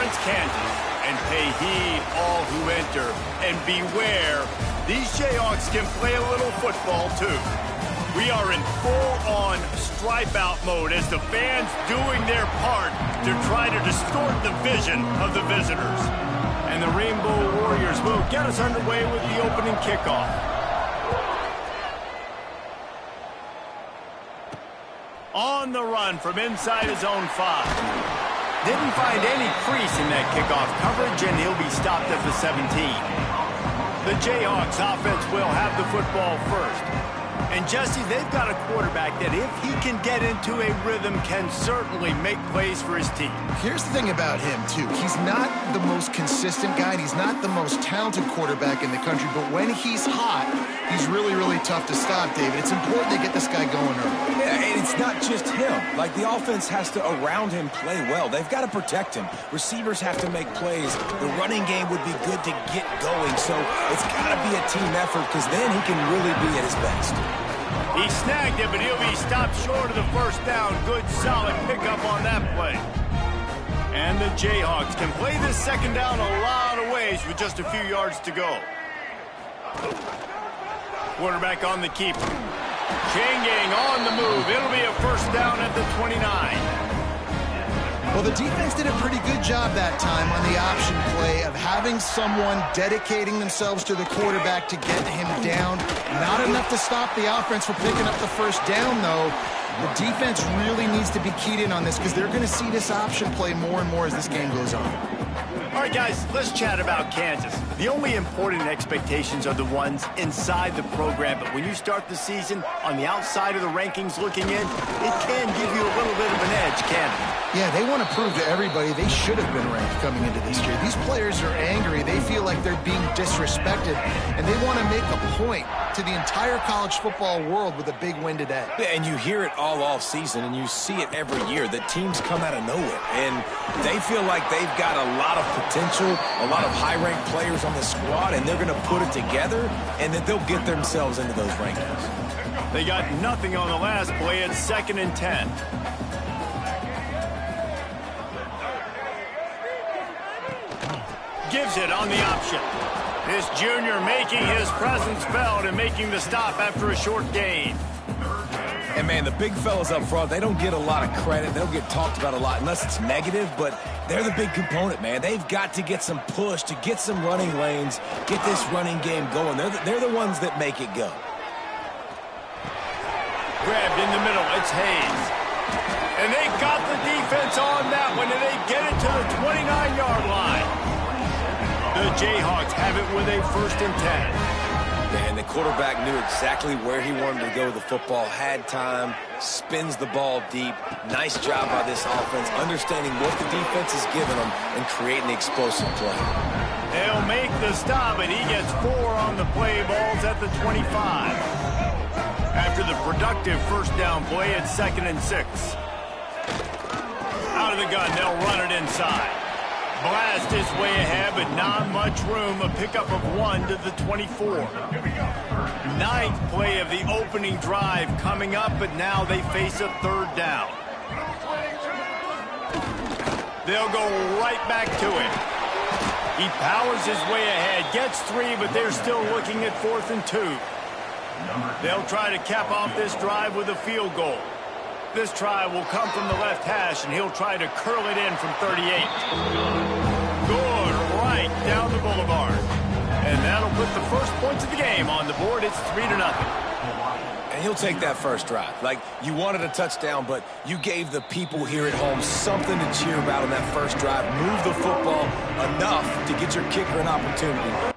Lawrence, Kansas. And pay heed all who enter. And beware, these Jayhawks can play a little football too. We are in full-on stripe-out mode as the fans doing their part to try to distort the vision of the visitors. And the Rainbow Warriors will get us underway with the opening kickoff. On the run from inside his own 5. Didn't find any crease in that kickoff coverage, and he'll be stopped at the 17. The Jayhawks offense will have the football first. And, Jesse, they've got a quarterback that, if he can get into a rhythm, can certainly make plays for his team. Here's the thing about him, too. He's not the most consistent guy, and he's not the most talented quarterback in the country, but when he's hot, he's really, really tough to stop, David. It's important to get this guy going early. Yeah, and it's not just him. Like, the offense has to, around him, play well. They've got to protect him. Receivers have to make plays. The running game would be good to get going, so it's got to be a team effort, because then he can really be at his best. He snagged it, but he'll be stopped short of the first down. Good, solid pickup on that play. And the Jayhawks can play this second down a lot of ways with just a few yards to go. Quarterback on the keeper. Chain gang on the move. It'll be a first down at the 29. Well, the defense did a pretty good job that time on the option play of having someone dedicating themselves to the quarterback to get him down. Not enough to stop the offense from picking up the first down, though. The defense really needs to be keyed in on this because they're going to see this option play more and more as this game goes on. All right, guys, let's chat about Kansas. The only important expectations are the ones inside the program, but when you start the season on the outside of the rankings looking in, it can give you a little bit of an edge, can't it? Yeah, they want to prove to everybody they should have been ranked coming into this year. These players are angry. They feel like they're being disrespected, and they want to make a point to the entire college football world with a big win today. Yeah, and you hear it all off season, and you see it every year. The teams come out of nowhere, and they feel like they've got a lot of potential, a lot of high-ranked players on the squad, and they're going to put it together, and then they'll get themselves into those rankings. They got nothing on the last play. It's 2nd and 10. Gives it on the option. This junior making his presence felt and making the stop after a short gain. And, man, the big fellas up front, they don't get a lot of credit. They don't get talked about a lot unless it's negative, but they're the big component, man. They've got to get some push, to get some running lanes, get this running game going. They're the ones that make it go. Grabbed in the middle. It's Hayes. And they got the defense on that one, and they get it to the 29-yard line. The Jayhawks have it with a 1st and 10. And the quarterback knew exactly where he wanted to go with the football, had time, spins the ball deep. Nice job by this offense, understanding what the defense is giving them and creating the explosive play. They'll make the stop, and he gets 4 on the play. Balls at the 25. After the productive first down play, it's 2nd and 6. Out of the gun, they'll run it inside. Blast his way ahead, but not much room. A pickup of 1 to the 24. 9th play of the opening drive coming up, but now they face a 3rd down. They'll go right back to it. He powers his way ahead, gets 3, but they're still looking at 4th and 2. They'll try to cap off this drive with a field goal. This try will come from the left hash, and he'll try to curl it in from 38. Good, right down the boulevard. And that'll put the first points of the game on the board. It's 3-0. And he'll take that first drive. Like, you wanted a touchdown, but you gave the people here at home something to cheer about on that first drive. Move the football enough to get your kicker an opportunity.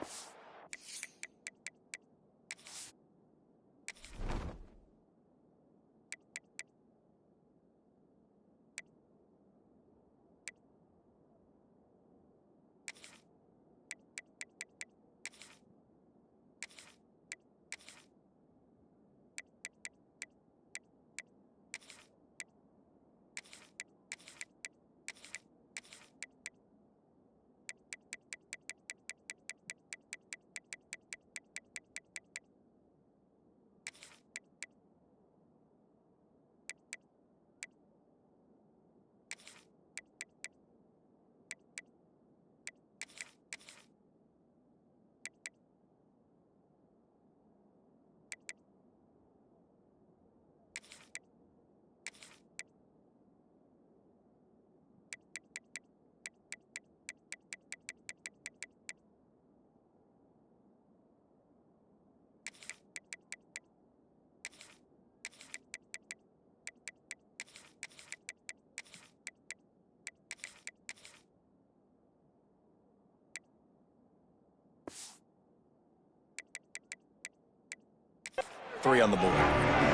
3 on the board.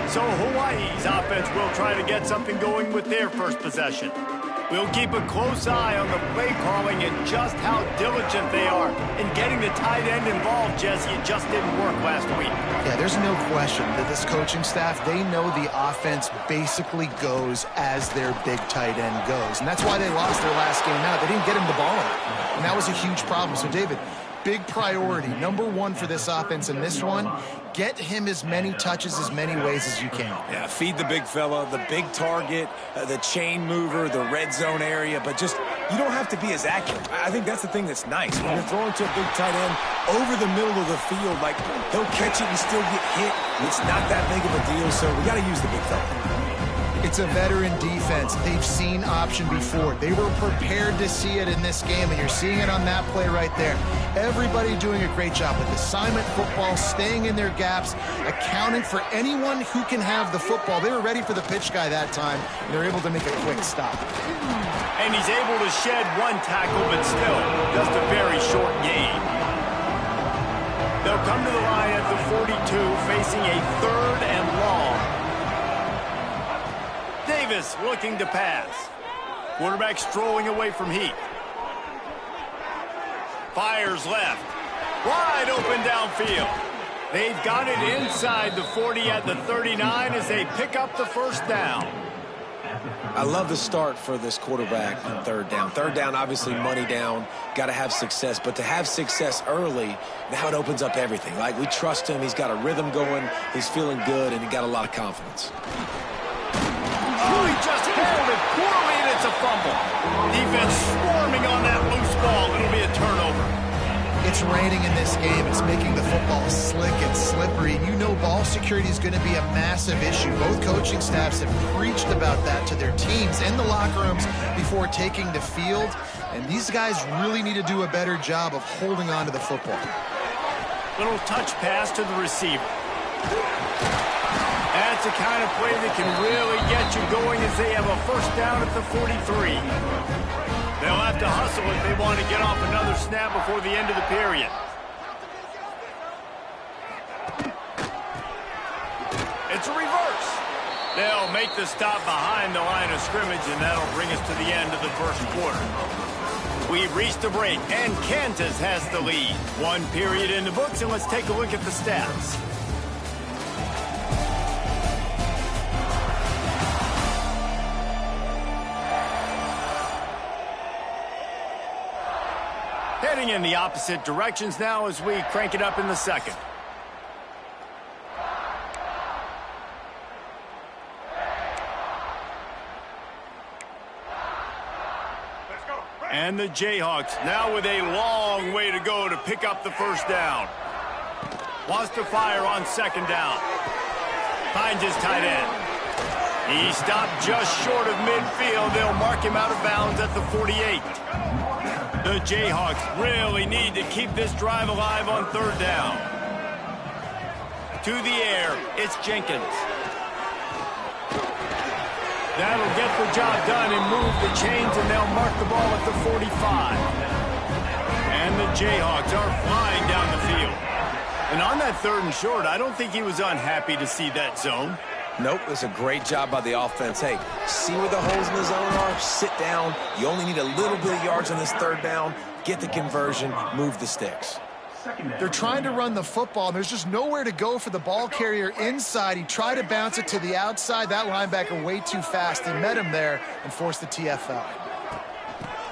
So Hawaii's offense will try to get something going with their first possession. We'll keep a close eye on the play calling and just how diligent they are in getting the tight end involved, Jesse. It just didn't work last week. Yeah, there's no question that this coaching staff, they know the offense basically goes as their big tight end goes. And that's why they lost their last game out. They didn't get him the ball enough. And that was a huge problem. So, David, big priority, number one for this offense in this one, get him as many touches, as many ways as you can. Yeah, feed the big fella, the big target, the chain mover, the red zone area, but just, you don't have to be as accurate. I think that's the thing that's nice. When you're throwing to a big tight end over the middle of the field, like, he'll catch it and still get hit. It's not that big of a deal, so we got to use the big fella. It's a veteran defense. They've seen option before. They were prepared to see it in this game, and you're seeing it on that play right there. Everybody doing a great job with assignment football, staying in their gaps, accounting for anyone who can have the football. They were ready for the pitch guy that time, and they're able to make a quick stop. And he's able to shed one tackle, but still, just a very short gain. They'll come to the line at the 42, facing a 3rd and long. Davis looking to pass. Quarterback strolling away from Heath. Fires left. Wide open downfield. They've got it inside the 40 at the 39 as they pick up the first down. I love the start for this quarterback on 3rd down. 3rd down, obviously money down, got to have success. But to have success early, now it opens up everything. Like, we trust him. He's got a rhythm going. He's feeling good, and he got a lot of confidence. Oh, he just handled it poorly, and it's a fumble. Defense swarming on that loose ball. It'll be a turnover. It's raining in this game. It's making the football slick and slippery. You know ball security is going to be a massive issue. Both coaching staffs have preached about that to their teams in the locker rooms before taking the field. And these guys really need to do a better job of holding on to the football. Little touch pass to the receiver. That's the kind of play that can really get you going as they have a first down at the 43. They'll have to hustle if they want to get off another snap before the end of the period. It's a reverse. They'll make the stop behind the line of scrimmage, and that'll bring us to the end of the first quarter. We've reached the break, and Kansas has the lead. 1 period in the books, and let's take a look at the stats. Heading in the opposite directions now as we crank it up in the second. And the Jayhawks now with a long way to go to pick up the first down. Wants to fire on 2nd down. Finds his tight end. He stopped just short of midfield. They'll mark him out of bounds at the 48. The Jayhawks really need to keep this drive alive on 3rd down. To the air, it's Jenkins. That'll get the job done and move the chains, and they'll mark the ball at the 45. And the Jayhawks are flying down the field. And on that 3rd and short, I don't think he was unhappy to see that zone. Nope, it's a great job by the offense. Hey, see where the holes in the zone are, sit down. You only need a little bit of yards on this 3rd down. Get the conversion, move the sticks. They're trying to run the football, and there's just nowhere to go for the ball carrier inside. He tried to bounce it to the outside. That linebacker way too fast. He met him there and forced the TFL.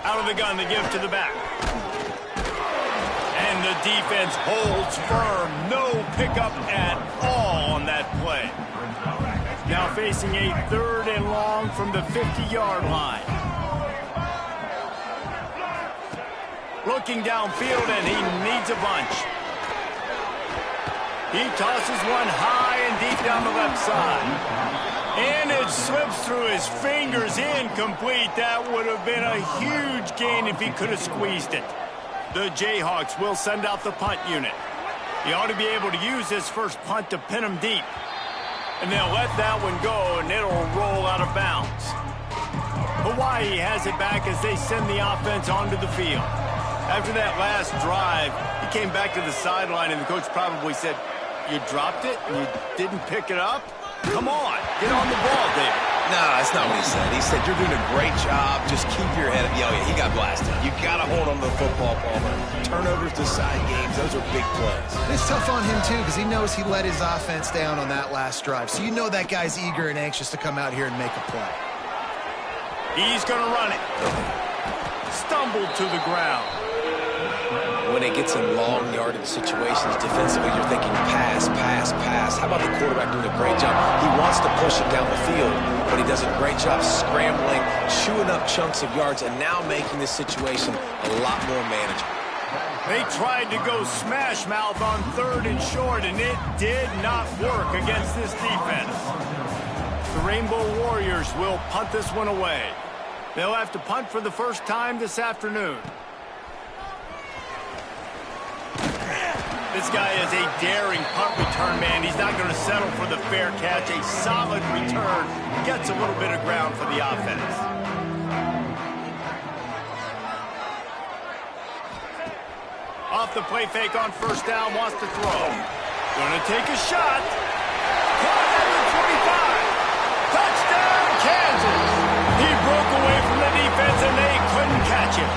Out of the gun, the give to the back. And the defense holds firm. No pickup at all on that play. Now facing a 3rd and long from the 50-yard line. Looking downfield, and he needs a bunch. He tosses one high and deep down the left side. And it slips through his fingers, incomplete. That would have been a huge gain if he could have squeezed it. The Jayhawks will send out the punt unit. He ought to be able to use his first punt to pin him deep. And they'll let that one go, and it'll roll out of bounds. Hawaii has it back as they send the offense onto the field. After that last drive, he came back to the sideline, and the coach probably said, You dropped it and you didn't pick it up? Come on, get on the ball, David. No, that's not what he said. He said, you're doing a great job. Just keep your head up. Yeah, he got blasted. You got to hold on to the football, Palmer. Turnovers decide games. Those are big plays. It's tough on him, too, because he knows he let his offense down on that last drive. So you know that guy's eager and anxious to come out here and make a play. He's going to run it. Stumbled to the ground. When it gets in long yardage situations defensively, you're thinking pass, pass, pass. How about the quarterback doing a great job? He wants to push it down the field, but he does a great job scrambling, chewing up chunks of yards, and now making this situation a lot more manageable. They tried to go smash mouth on 3rd and short, and it did not work against this defense. The Rainbow Warriors will punt this one away. They'll have to punt for the first time this afternoon. This guy is a daring punt return man. He's not going to settle for the fair catch. A solid return. Gets a little bit of ground for the offense. Off the play fake on 1st down. Wants to throw. Going to take a shot. Caught at the 25. Touchdown, Kansas. He broke away from the defense and they couldn't catch him.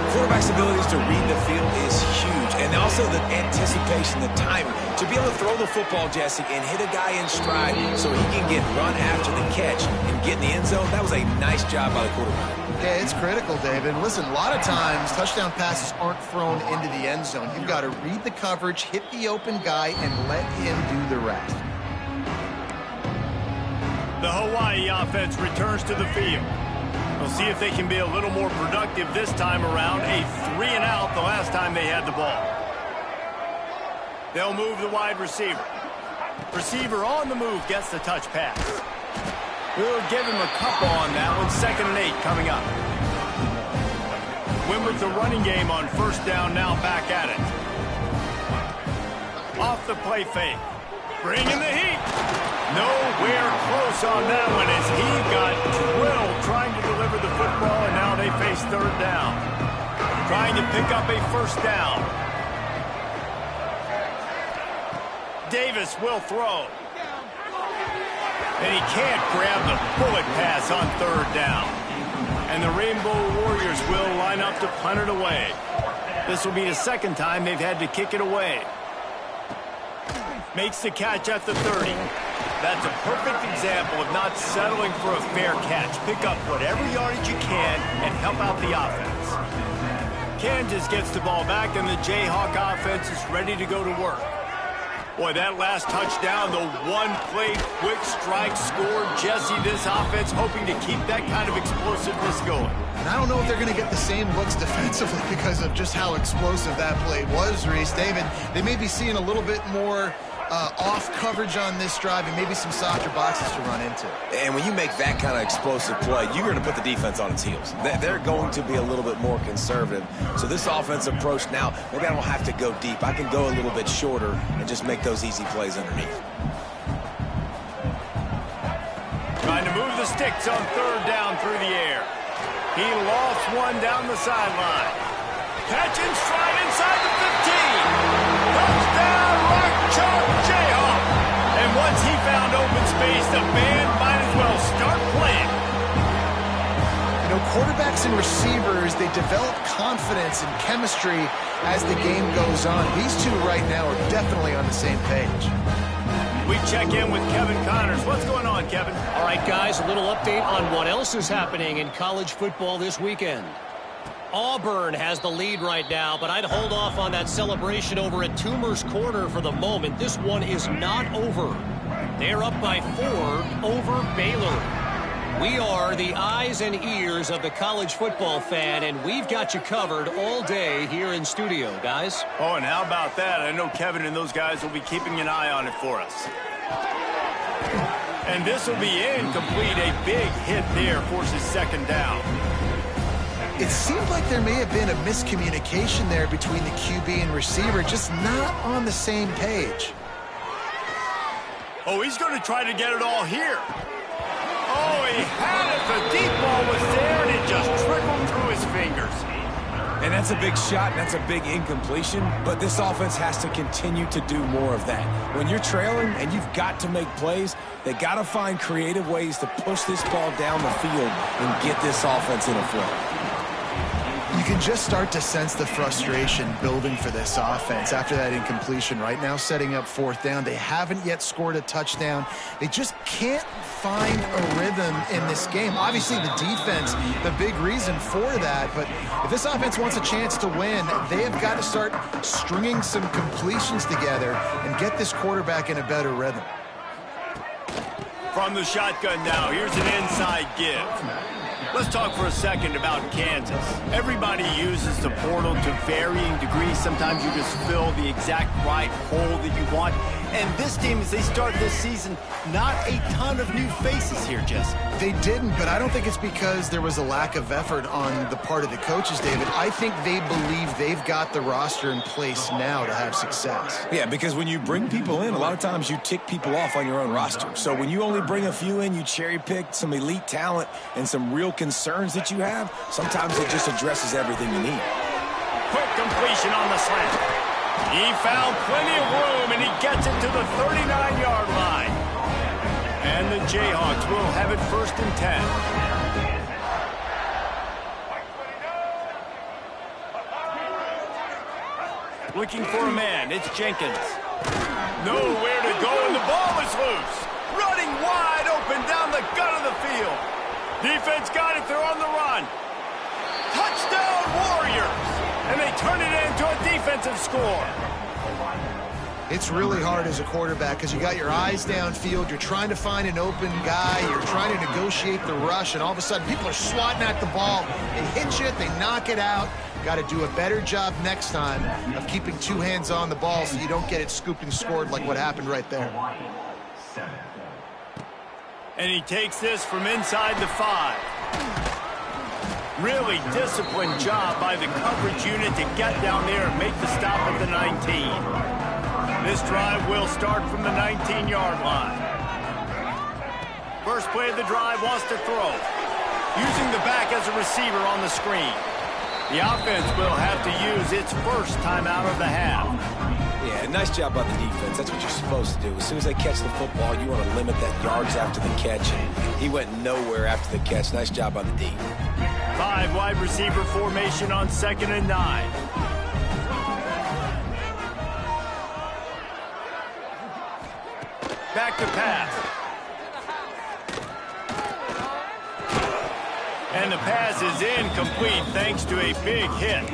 Quarterback's abilities to read the field is huge, and also the anticipation, the timing. To be able to throw the football, Jesse, and hit a guy in stride so he can get run after the catch and get in the end zone, that was a nice job by the quarterback. Yeah, it's critical, David. Listen, a lot of times touchdown passes aren't thrown into the end zone. You've got to read the coverage, hit the open guy, and let him do the rest. The Hawaii offense returns to the field. We'll see if they can be a little more productive this time around. A 3-and-out the last time they had the ball. They'll move the wide receiver. Receiver on the move gets the touch pass. We'll give him a couple on that one. 2nd and 8 coming up. Win with the running game on 1st down, now back at it. Off the play fake. Bringing the heat. Nowhere close on that one as he got drilled trying to deliver the football, and now they face 3rd down. Trying to pick up a 1st down. Davis will throw. And he can't grab the bullet pass on 3rd down. And the Rainbow Warriors will line up to punt it away. This will be the 2nd time they've had to kick it away. Makes the catch at the 30. That's a perfect example of not settling for a fair catch. Pick up whatever yardage you can and help out the offense. Kansas gets the ball back, and the Jayhawk offense is ready to go to work. Boy, that last touchdown, the one-play quick strike score. Jesse, this offense hoping to keep that kind of explosiveness going. And I don't know if they're going to get the same looks defensively because of just how explosive that play was, Reese. David, they may be seeing a little bit more off coverage on this drive and maybe some softer boxes to run into. And when you make that kind of explosive play, you're going to put the defense on its heels. They're going to be a little bit more conservative. So this offense approach now, maybe I don't have to go deep. I can go a little bit shorter and just make those easy plays underneath. Trying to move the sticks on 3rd down through the air. He lost one down the sideline. Catch and stride inside the 15. Touchdown, Rock Chalk Jayhawk. And once he found open space, the band might as well start playing. You know, quarterbacks and receivers, they develop confidence and chemistry as the game goes on. These two right now are definitely on the same page. We check in with Kevin Connors. What's going on, Kevin? All right, guys, a little update on what else is happening in college football this weekend. Auburn has the lead right now, but I'd hold off on that celebration over at Toomer's Corner for the moment. This one is not over. They're up by 4 over Baylor. We are the eyes and ears of the college football fan, and we've got you covered all day here in studio, guys. Oh, and how about that? I know Kevin and those guys will be keeping an eye on it for us. And this will be incomplete. A big hit there forces 2nd down. It seemed like there may have been a miscommunication there between the QB and receiver, just not on the same page. Oh, he's going to try to get it all here. Oh, he had it. The deep ball was there, and it just trickled through his fingers. And that's a big shot, and that's a big incompletion, but this offense has to continue to do more of that. When you're trailing and you've got to make plays, they got to find creative ways to push this ball down the field and get this offense in a flow. You can just start to sense the frustration building for this offense after that incompletion. Right now, setting up 4th down. They haven't yet scored a touchdown. They just can't find a rhythm in this game. Obviously, the defense, the big reason for that. But if this offense wants a chance to win, they have got to start stringing some completions together and get this quarterback in a better rhythm. From the shotgun now, here's an inside give. Let's talk for a second about Kansas. Everybody uses the portal to varying degrees. Sometimes you just fill the exact right hole that you want. And this team, as they start this season, not a ton of new faces here, Jesse. They didn't, but I don't think it's because there was a lack of effort on the part of the coaches, David. I think they believe they've got the roster in place now to have success. Yeah, because when you bring people in, a lot of times you tick people off on your own roster. So when you only bring a few in, you cherry-pick some elite talent and some real concerns that you have, sometimes it just addresses everything you need. Quick completion on the slant. He found plenty of room, and he gets it to the 39-yard line. And the Jayhawks will have it 1st and 10. Looking for a man. It's Jenkins. Nowhere to go, and the ball is loose. Running wide open down the gut of the field. Defense got it. They're on the run. Touchdown, Warriors! And they turn it into a defensive score. It's really hard as a quarterback because you got your eyes downfield. You're trying to find an open guy. You're trying to negotiate the rush, and all of a sudden people are swatting at the ball. They hit you. They knock it out. Got to do a better job next time of keeping 2 hands on the ball so you don't get it scooped and scored like what happened right there. And he takes this from inside the 5. Really disciplined job by the coverage unit to get down there and make the stop at the 19. This drive will start from the 19-yard line. First play of the drive, wants to throw. Using the back as a receiver on the screen. The offense will have to use its first timeout of the half. Yeah, nice job by the defense. That's what you're supposed to do. As soon as they catch the football, you want to limit that yards after the catch. And he went nowhere after the catch. Nice job by the D. 5 wide receiver formation on 2nd and 9. Back to pass. And the pass is incomplete thanks to a big hit.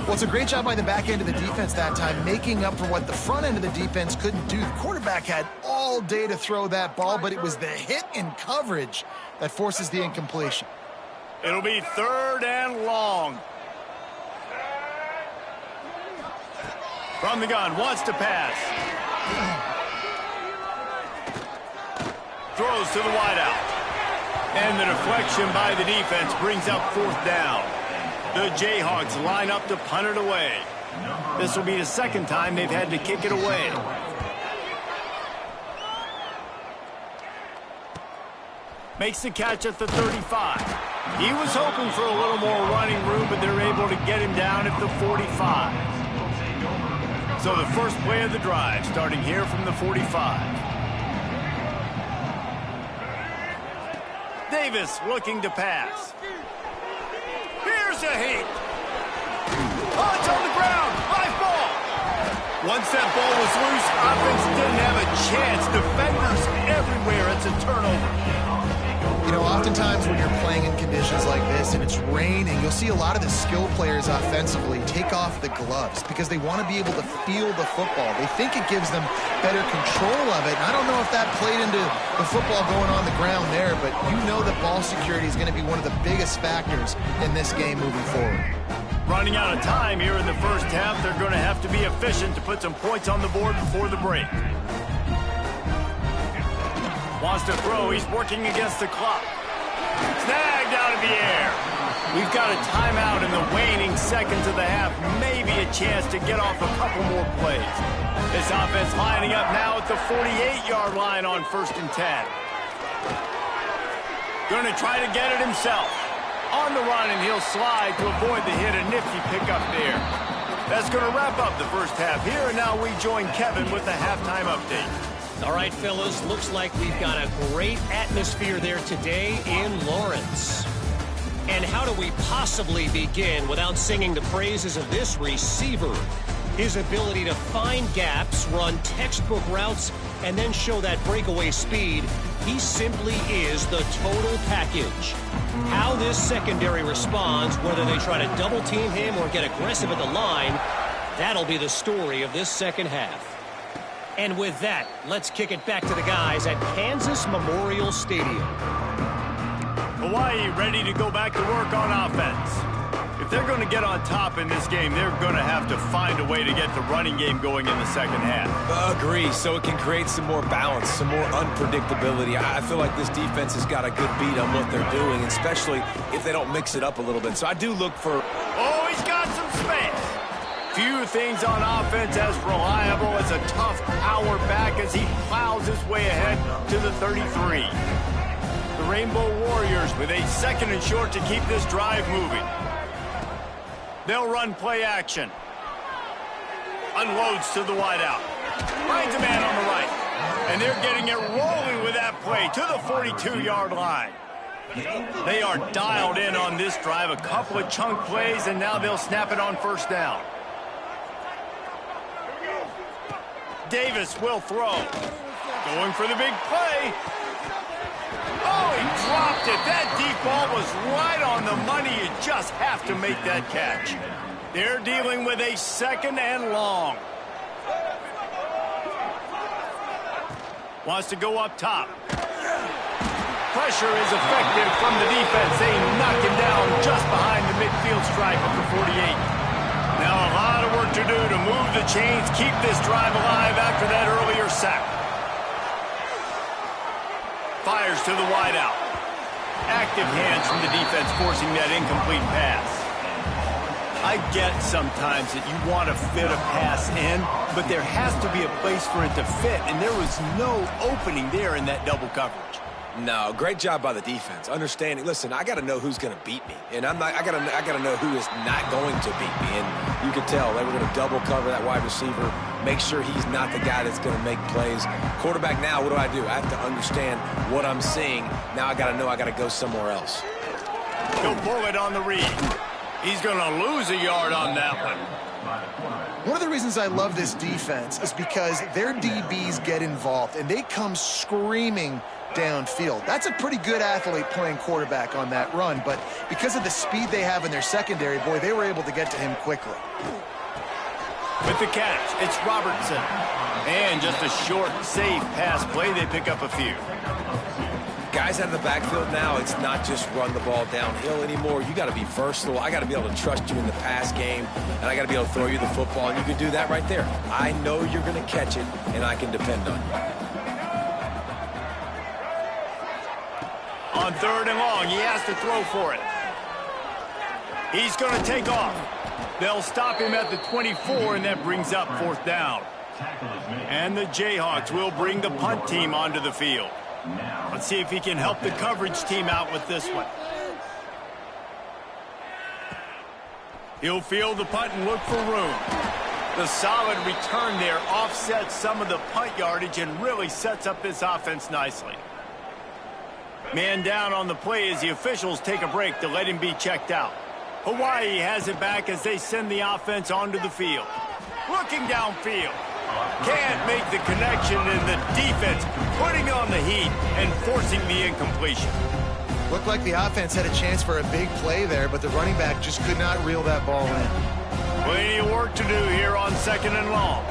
Well, it's a great job by the back end of the defense that time, making up for what the front end of the defense couldn't do. The quarterback had all day to throw that ball, but it was the hit in coverage that forces the incompletion. It'll be 3rd and long. From the gun, wants to pass. Throws to the wideout. And the deflection by the defense brings up 4th down. The Jayhawks line up to punt it away. This will be the 2nd time they've had to kick it away. Makes the catch at the 35. He was hoping for a little more running room, but they're able to get him down at the 45. So the first play of the drive, starting here from the 45. Davis looking to pass. Here's a heat. Oh, it's on the ground. Live ball. Once that ball was loose, offense didn't have a chance. Defenders everywhere. It's a turnover. You know, oftentimes when you're playing in conditions like this and it's raining, you'll see a lot of the skill players offensively take off the gloves because they want to be able to feel the football. They think it gives them better control of it. And I don't know if that played into the football going on the ground there, but you know that ball security is going to be one of the biggest factors in this game moving forward. Running out of time here in the first half, they're going to have to be efficient to put some points on the board before the break. Wants to throw. He's working against the clock. Snagged out of the air. We've got a timeout in the waning seconds of the half. Maybe a chance to get off a couple more plays. This offense lining up now at the 48-yard line on 1st and 10. Going to try to get it himself. On the run, and he'll slide to avoid the hit. A nifty pickup there. That's going to wrap up the first half here, and now we join Kevin with the halftime update. All right, fellas, looks like we've got a great atmosphere there today in Lawrence. And how do we possibly begin without singing the praises of this receiver? His ability to find gaps, run textbook routes, and then show that breakaway speed. He simply is the total package. How this secondary responds, whether they try to double team him or get aggressive at the line, that'll be the story of this second half. And with that, let's kick it back to the guys at Kansas Memorial Stadium. Hawaii ready to go back to work on offense. If they're going to get on top in this game, they're going to have to find a way to get the running game going in the second half. Agree, so it can create some more balance, some more unpredictability. I feel like this defense has got a good beat on what they're doing, especially if they don't mix it up a little bit. So I do look for... Oh, he's got some space. Few things on offense as reliable as a tough power back as he plows his way ahead to the 33. The Rainbow Warriors with a second and short to keep this drive moving. They'll run play action. Unloads to the wideout. Finds a man on the right. And they're getting it rolling with that play to the 42-yard line. They are dialed in on this drive. A couple of chunk plays, and now they'll snap it on first down. Davis will throw. Going for the big play. Oh, he dropped it. That deep ball was right on the money. You just have to make that catch. They're dealing with a second and long. Wants to go up top. Pressure is effective from the defense. They knock him down just behind the midfield stripe at the 48. Now a lot of work to do to move the chains, keep this drive alive after that earlier sack. Fires to the wideout. Active hands from the defense forcing that incomplete pass. I get sometimes that you want to fit a pass in, but there has to be a place for it to fit, and there was no opening there in that double coverage. No, great job by the defense. Understanding, listen, I got to know who's going to beat me, and I got to know who is not going to beat me. And you can tell they were going to double cover that wide receiver, make sure he's not the guy that's going to make plays. Quarterback now, what do? I have to understand what I'm seeing. Now I got to know I got to go somewhere else. He'll pull it on the read. He's going to lose a yard on that one. One of the reasons I love this defense is because their DBs get involved, and they come screaming downfield. That's a pretty good athlete playing quarterback on that run, but because of the speed they have in their secondary, boy, they were able to get to him quickly. With the catch, it's Robertson. And just a short, safe pass play, they pick up a few. Guys out of the backfield now, it's not just run the ball downhill anymore. You got to be versatile. I got to be able to trust you in the pass game, and I got to be able to throw you the football, and you can do that right there. I know you're going to catch it, and I can depend on you. On third and long, he has to throw for it. He's going to take off. They'll stop him at the 24, and that brings up fourth down. And the Jayhawks will bring the punt team onto the field. Let's see if he can help the coverage team out with this one. He'll field the punt and look for room. The solid return there offsets some of the punt yardage and really sets up this offense nicely. Man down on the play as the officials take a break to let him be checked out. Hawaii has it back as they send the offense onto the field. Looking downfield. Can't make the connection, and the defense putting on the heat and forcing the incompletion. Looked like the offense had a chance for a big play there, but the running back just could not reel that ball in. Plenty of work to do here on second and long.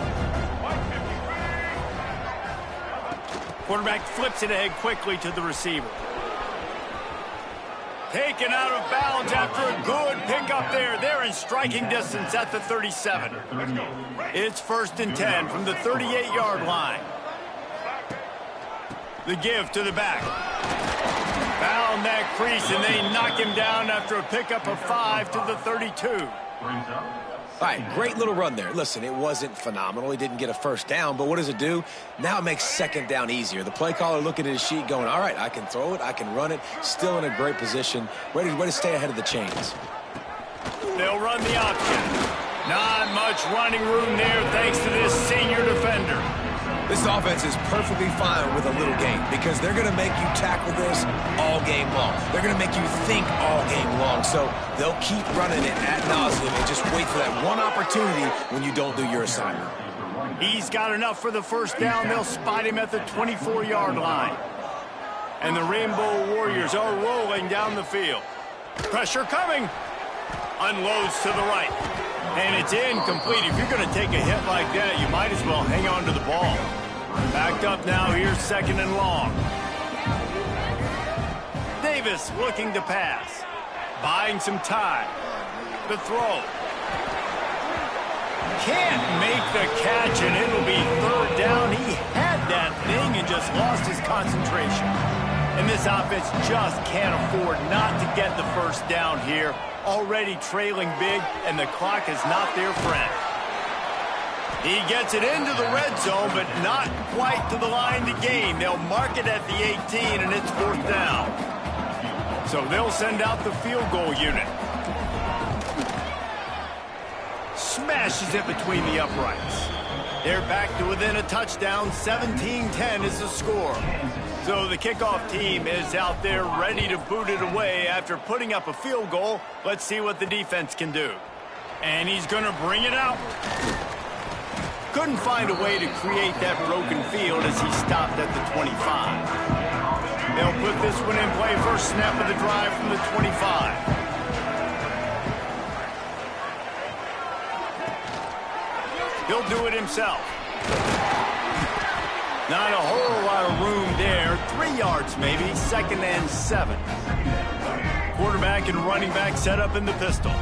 Quarterback flips it ahead quickly to the receiver. Taken out of bounds after a good pickup there. They're in striking distance at the 37. It's first and 10 from the 38-yard line. The give to the back. Found that crease, and they knock him down after a pickup of 5 to the 32. All right, great little run there. Listen, it wasn't phenomenal. He didn't get a first down, but what does it do? Now it makes second down easier. The play caller looking at his sheet going, all right, I can throw it, I can run it, still in a great position, ready to stay ahead of the chains. They'll run the option. Not much running room there thanks to this senior defender. This offense is perfectly fine with a little game because they're going to make you tackle this all game long. They're going to make you think all game long. So they'll keep running it ad nauseum and just wait for that one opportunity when you don't do your assignment. He's got enough for the first down. They'll spot him at the 24-yard line. And the Rainbow Warriors are rolling down the field. Pressure coming. Unloads to the right. And it's incomplete. If you're going to take a hit like that, you might as well hang on to the ball. Backed up now, here's second and long. Davis looking to pass. Buying some time. The throw. Can't make the catch, and it'll be third down. He had that thing and just lost his concentration. And this offense just can't afford not to get the first down here. Already trailing big, and the clock is not their friend. He gets it into the red zone, but not quite to the line to gain. They'll mark it at the 18, and it's fourth down. So they'll send out the field goal unit. Smashes it between the uprights. They're back to within a touchdown. 17-10 is the score. So the kickoff team is out there ready to boot it away after putting up a field goal. Let's see what the defense can do. And he's going to bring it out. Couldn't find a way to create that broken field as he stopped at the 25. They'll put this one in play. First snap of the drive from the 25. He'll do it himself. Not a whole lot of room there. 3 yards maybe. Second and 7. Quarterback and running back set up in the pistol.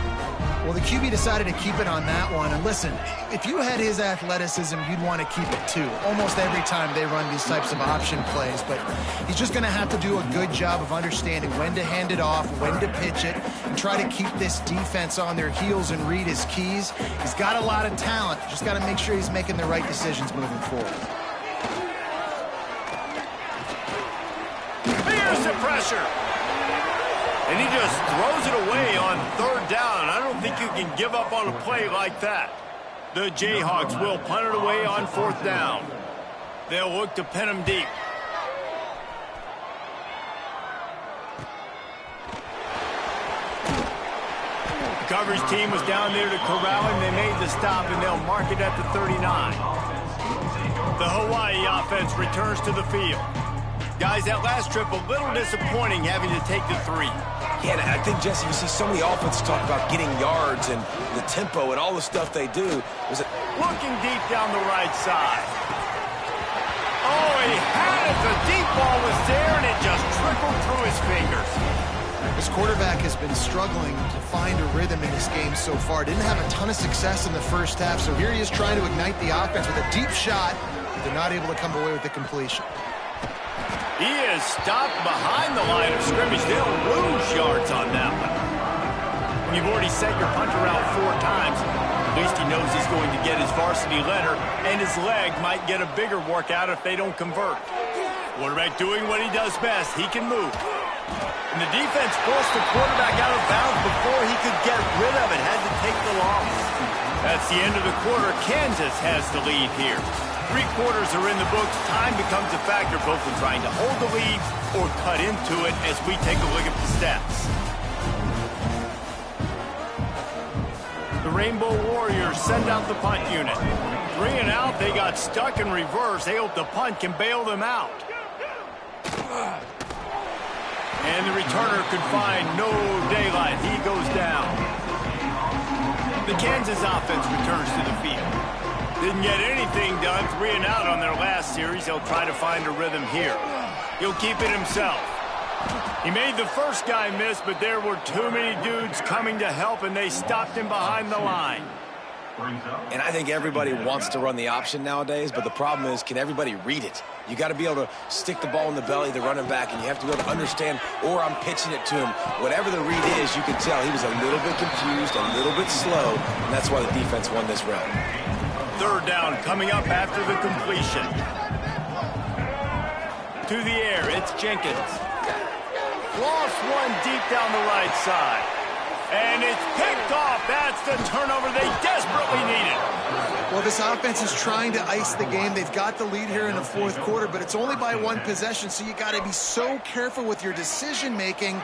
Well, the QB decided to keep it on that one. And listen, if you had his athleticism, you'd want to keep it too. Almost every time they run these types of option plays. But he's just going to have to do a good job of understanding when to hand it off, when to pitch it, and try to keep this defense on their heels and read his keys. He's got a lot of talent. Just got to make sure he's making the right decisions moving forward. Here's the pressure. And he just throws it away on third down. I don't think you can give up on a play like that. The Jayhawks will punt it away on fourth down. They'll look to pin him deep. The coverage team was down there to corral him. They made the stop, and they'll mark it at the 39. The Hawaii offense returns to the field. Guys, that last trip, a little disappointing having to take the 3. Yeah, and I think, Jesse, you see so many offenses talk about getting yards and the tempo and all the stuff they do. Looking deep down the right side. Oh, he had it. The deep ball was there, and it just trickled through his fingers. This quarterback has been struggling to find a rhythm in this game so far. Didn't have a ton of success in the first half, so here he is trying to ignite the offense with a deep shot, but they're not able to come away with the completion. He is stopped behind the line of scrimmage. They'll lose yards on that one. When you've already sent your punter out 4 times, at least he knows he's going to get his varsity letter, and his leg might get a bigger workout if they don't convert. Quarterback doing what he does best. He can move. And the defense forced the quarterback out of bounds before he could get rid of it. Had to take the loss. That's the end of the quarter. Kansas has the lead here. 3 quarters are in the books. Time becomes a factor both in trying to hold the lead or cut into it as we take a look at the stats. The Rainbow Warriors send out the punt unit. 3 and out. They got stuck in reverse. They hope the punt can bail them out. And the returner could find no daylight. He goes down. The Kansas offense returns to the field. Didn't get anything done. 3 and out on their last series. He'll try to find a rhythm here. He'll keep it himself. He made the first guy miss, but there were too many dudes coming to help, and they stopped him behind the line. And I think everybody wants to run the option nowadays, but the problem is, can everybody read it? You got to be able to stick the ball in the belly of the running back, and you have to be able to understand, or I'm pitching it to him. Whatever the read is, you can tell he was a little bit confused, a little bit slow, and that's why the defense won this round. Third down coming up after the completion. To the air, it's Jenkins. Lost one deep down the right side. And it's picked off. That's the turnover they desperately needed. Well, this offense is trying to ice the game. They've got the lead here in the fourth quarter, but it's only by one possession, so you got to be so careful with your decision-making,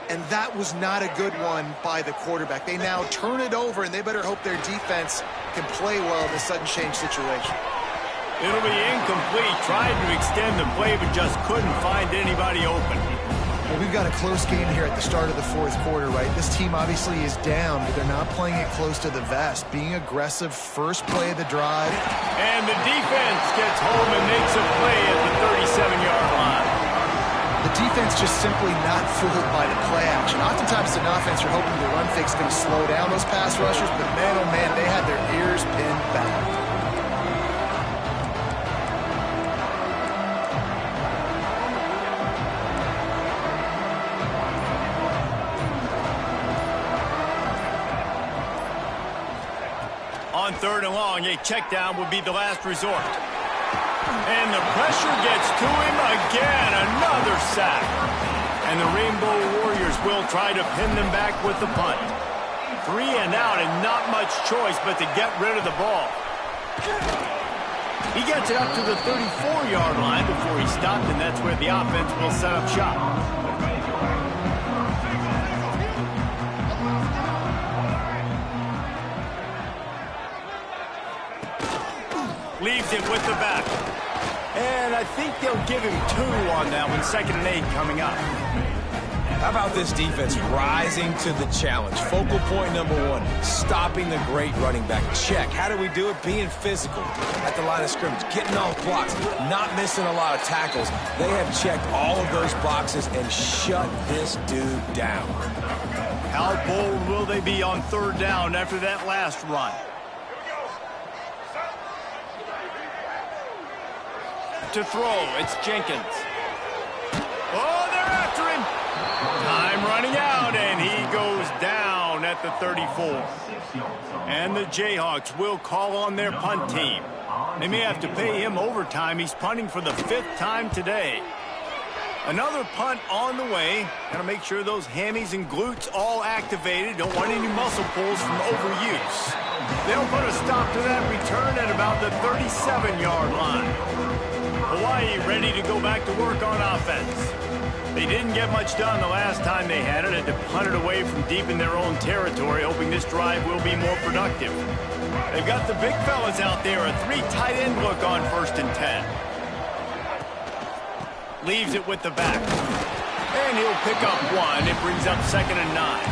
and that was not a good one by the quarterback. They now turn it over, and they better hope their defense can play well in this sudden change situation. It'll be incomplete. Tried to extend the play, but just couldn't find anybody open. Well, we've got a close game here at the start of the fourth quarter, right? This team obviously is down, but they're not playing it close to the vest. Being aggressive, first play of the drive. And the defense gets home and makes a play at the 37-yard line. The defense just simply not fooled by the play action. Oftentimes, an offense, you're hoping the run fake's going to slow down those pass rushers, but man, oh man, they had their ears pinned back. On third and long, a check down would be the last resort. And the pressure gets to him again. Another sack. And the Rainbow Warriors will try to pin them back with the punt. 3 and out and not much choice but to get rid of the ball. He gets it up to the 34-yard line before he stopped, and that's where the offense will set up shop. Leaves it with the back. And I think they'll give him 2 on that one. 2nd and 8 coming up. How about this defense rising to the challenge? Focal point number 1, stopping the great running back. Check. How do we do it? Being physical at the line of scrimmage, getting off blocks, not missing a lot of tackles. They have checked all of those boxes and shut this dude down. How bold will they be on third down after that last run? To throw, it's Jenkins. Oh, they're after him. Time running out, and he goes down at the 34. And the Jayhawks will call on their punt team. They may have to pay him overtime. He's punting for the 5th time today. Another punt on the way. Gotta make sure those hammies and glutes all activated. Don't want any muscle pulls from overuse. They'll put a stop to that return at about the 37-yard line. Hawaii ready to go back to work on offense. They didn't get much done the last time they had it. Had to punt it away from deep in their own territory, hoping this drive will be more productive. They've got the big fellas out there. A 3 tight end look on 1st and 10. Leaves it with the back. And he'll pick up 1. It brings up 2nd and 9.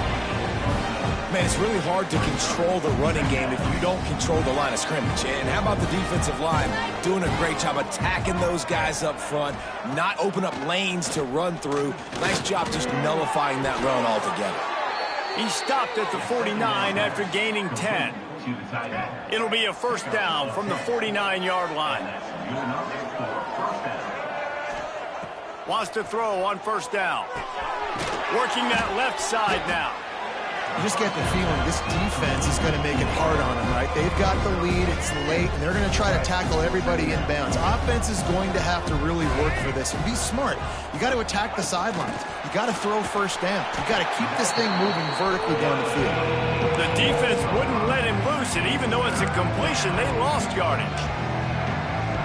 Man, it's really hard to control the running game if you don't control the line of scrimmage. And how about the defensive line doing a great job attacking those guys up front, not open up lanes to run through. Nice job just nullifying that run altogether. He stopped at the 49 after gaining 10. It'll be a 1st down from the 49-yard line. Wants to throw on 1st down. Working that left side now. You just get the feeling this defense is going to make it hard on them, right? They've got the lead, it's late, and they're going to try to tackle everybody inbounds. Offense is going to have to really work for this and be smart. You got to attack the sidelines. You got to throw 1st down. You got to keep this thing moving vertically down the field. The defense wouldn't let him loose, and even though it's a completion, they lost yardage.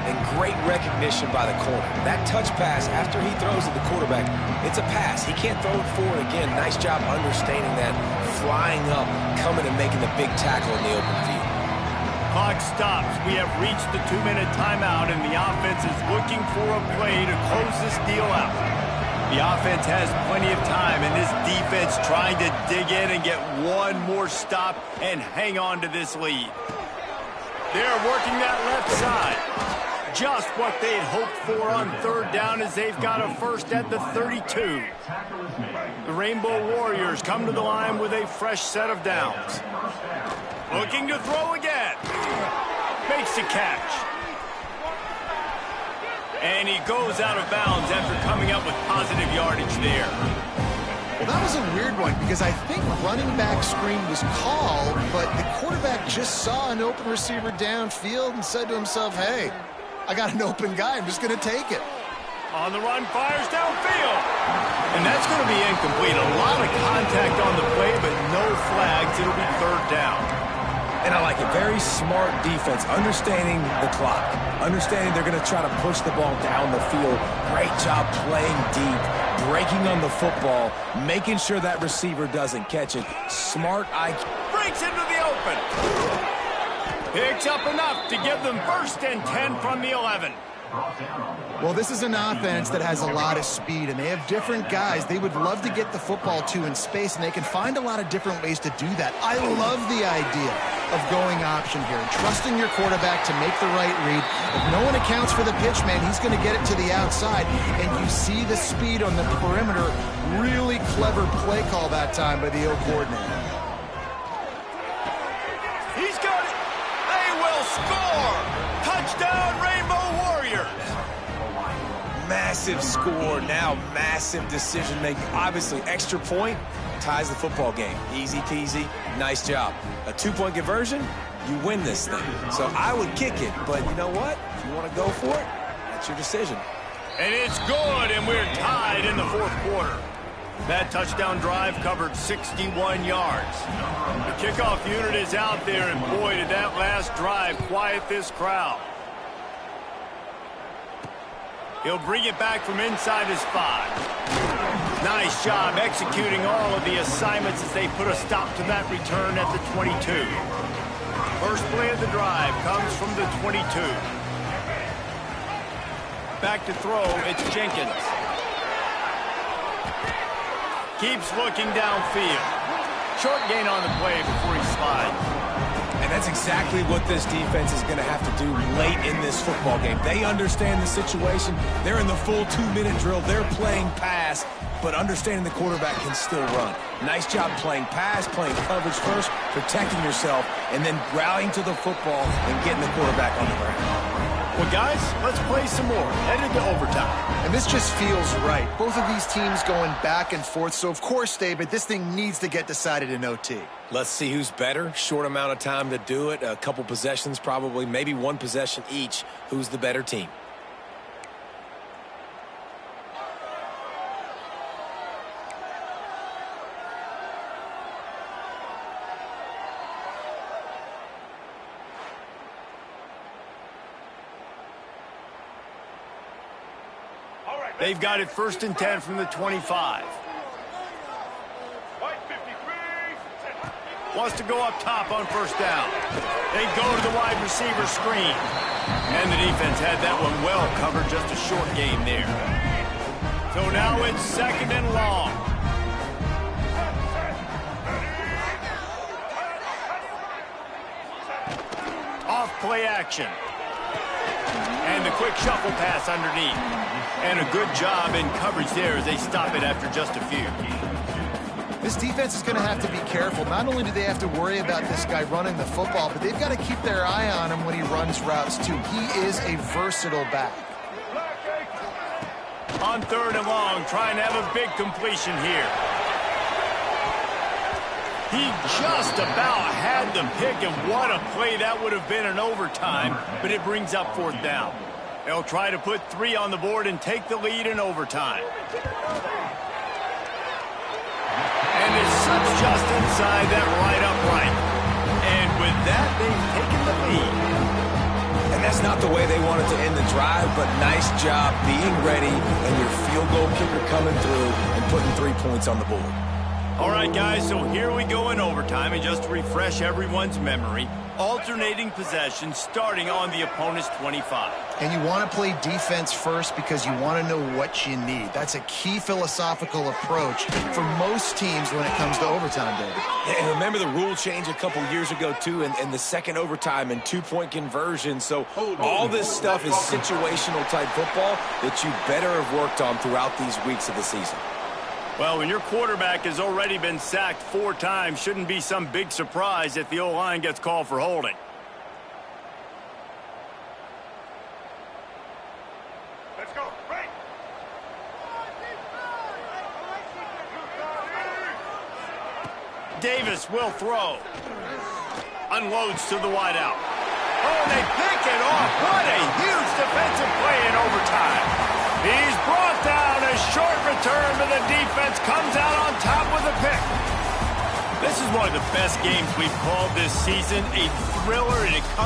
And great recognition by the corner. That touch pass after he throws at the quarterback, it's a pass. He can't throw it forward again. Nice job understanding that, flying up, coming and making the big tackle in the open field. Clock stops. We have reached the 2-minute timeout, and the offense is looking for a play to close this deal out. The offense has plenty of time, and this defense trying to dig in and get 1 more stop and hang on to this lead. They're working that left side. Just what they'd hoped for on 3rd down as they've got a 1st at the 32. The Rainbow Warriors come to the line with a fresh set of downs. Looking to throw again. Makes the catch. And he goes out of bounds after coming up with positive yardage there. Well, that was a weird one because I think running back screen was called, but the quarterback just saw an open receiver downfield and said to himself, hey, I got an open guy. I'm just going to take it. On the run, fires downfield. And that's going to be incomplete. A lot of contact on the play, but no flags. It'll be third down. And I like it. Very smart defense, understanding the clock, understanding they're going to try to push the ball down the field. Great job playing deep, breaking on the football, making sure that receiver doesn't catch it. Smart IQ. Breaks into the open. Picks up enough to give them 1st and 10 from the 11. Well, this is an offense that has a lot of speed, and they have different guys they would love to get the football to in space, and they can find a lot of different ways to do that. I love the idea of going option here and trusting your quarterback to make the right read. If no one accounts for the pitch, man, he's going to get it to the outside, and you see the speed on the perimeter. Really clever play call that time by the O coordinator. He's got it. They will score. Touchdown, Rainbow Warriors. Massive score, now massive decision-making. Obviously, extra point ties the football game. Easy peasy, nice job. A 2-point conversion, you win this thing. So I would kick it, but you know what? If you want to go for it, that's your decision. And it's good, and we're tied in the 4th quarter. That touchdown drive covered 61 yards. The kickoff unit is out there, and boy, did that last drive quiet this crowd. He'll bring it back from inside his 5. Nice job executing all of the assignments as they put a stop to that return at the 22. First play of the drive comes from the 22. Back to throw, it's Jenkins. Keeps looking downfield. Short gain on the play before he slides. And that's exactly what this defense is going to have to do late in this football game. They understand the situation. They're in the full 2-minute drill. They're playing pass, but understanding the quarterback can still run. Nice job playing pass, playing coverage first, protecting yourself, and then rallying to the football and getting the quarterback on the ground. Well, guys, let's play some more. Headed to overtime. And this just feels right. Both of these teams going back and forth. So, of course, David, this thing needs to get decided in OT. Let's see who's better. Short amount of time to do it. A couple possessions probably, maybe one possession each. Who's the better team? They've got it 1st and 10 from the 25. Wants to go up top on 1st down. They go to the wide receiver screen. And the defense had that one well covered, just a short gain there. So now it's 2nd and long. Off play action. And the quick shuffle pass underneath. And a good job in coverage there as they stop it after just a few. This defense is going to have to be careful. Not only do they have to worry about this guy running the football, but they've got to keep their eye on him when he runs routes, too. He is a versatile back. On 3rd and long, trying to have a big completion here. He just about had the pick, and what a play that would have been in overtime, but it brings up 4th down. They'll try to put 3 on the board and take the lead in overtime. And it's just inside that right upright. And with that, they've taken the lead. And that's not the way they wanted to end the drive, but nice job being ready and your field goal kicker coming through and putting 3 points on the board. All right, guys, so here we go in overtime, and just to refresh everyone's memory, alternating possession starting on the opponent's 25. And you want to play defense first because you want to know what you need. That's a key philosophical approach for most teams when it comes to overtime, David. And remember the rule change a couple years ago, too, and the second overtime and 2-point conversion. So all this stuff is situational type football that you better have worked on throughout these weeks of the season. Well, when your quarterback has already been sacked 4 times, shouldn't be some big surprise if the O-line gets called for holding. Davis will throw. Unloads to the wideout. Oh, they pick it off. What a huge defensive play in overtime. He's brought down. A short return, but the defense comes out on top with a pick. This is one of the best games we've called this season. A thriller, and it comes